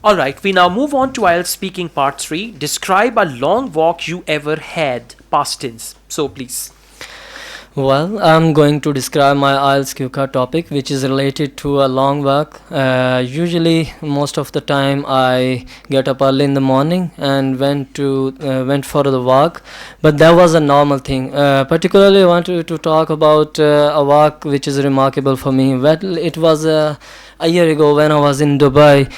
Alright, we now move on to IELTS speaking part 3. Describe a long walk you ever had, past tense. So please. Well, I'm going to describe my IELTS QCA topic, which is related to a long walk. Usually, most of the time, I get up early in the morning and went for the walk. But that was a normal thing. Particularly, I wanted to talk about a walk which is remarkable for me. Well, it was a year ago when I was in Dubai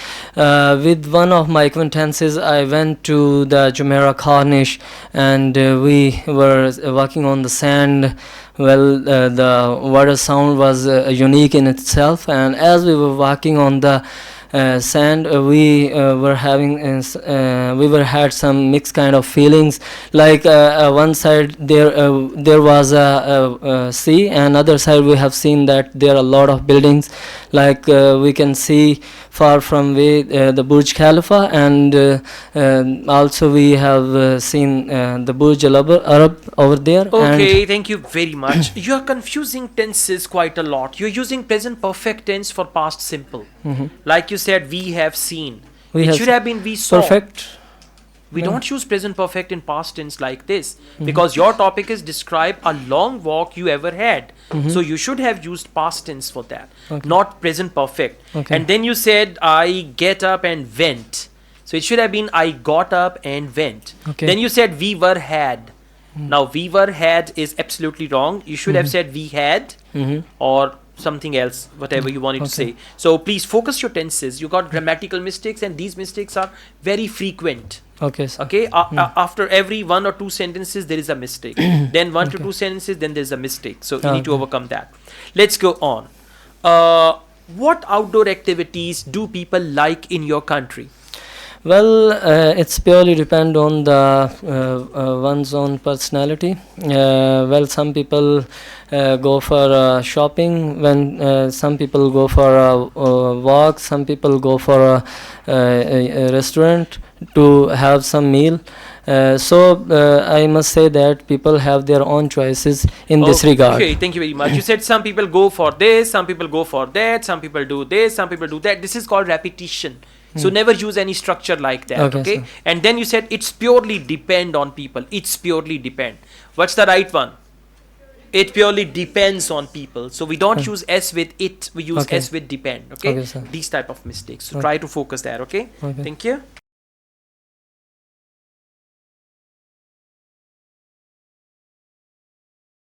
with one of my acquaintances. I went to the Jumeirah Corniche, and we were walking on the sand. Well, the water sound was unique in itself, and as we were walking on the sand, we were had some mixed kind of feelings. Like one side there was a sea, and other side we have seen that there are a lot of buildings. Like we can see far from way the Burj Khalifa, and also we have seen the Burj Arab over there. Okay, thank you very much. You are confusing tenses quite a lot. You're using present perfect tense for past simple. Like you said, we have seen. It should have been we saw. Perfect. We don't use present perfect in past tense like this, because your topic is describe a long walk you ever had. So you should have used past tense for that, not present perfect. And then you said I get up and went. So it should have been I got up and went. Then you said we were had. Now we were had is absolutely wrong. You should have said we had or something else, whatever you wanted to say. So please focus your tenses. You got grammatical mistakes, and these mistakes are very frequent. After every 1 or 2 sentences there is a mistake. Then 1 to 2 sentences, then there is a mistake. So you need to overcome that. Let's go on. What outdoor activities do people like in your country? Well, it's purely depend on the one's own personality. Well, some people go for shopping, when some people go for a walk, some people go for a restaurant to have some meal. So I must say that people have their own choices in this regard. Okay, thank you very much. You said some people go for this, some people go for that, some people do this, some people do that. This is called repetition. So never use any structure like that. Okay. And then you said it's purely depend on people. It's purely depend. What's the right one? It purely depends on people. So we don't use S with it. We use S with depend. Okay. These type of mistakes. So try to focus there. Okay. Thank you.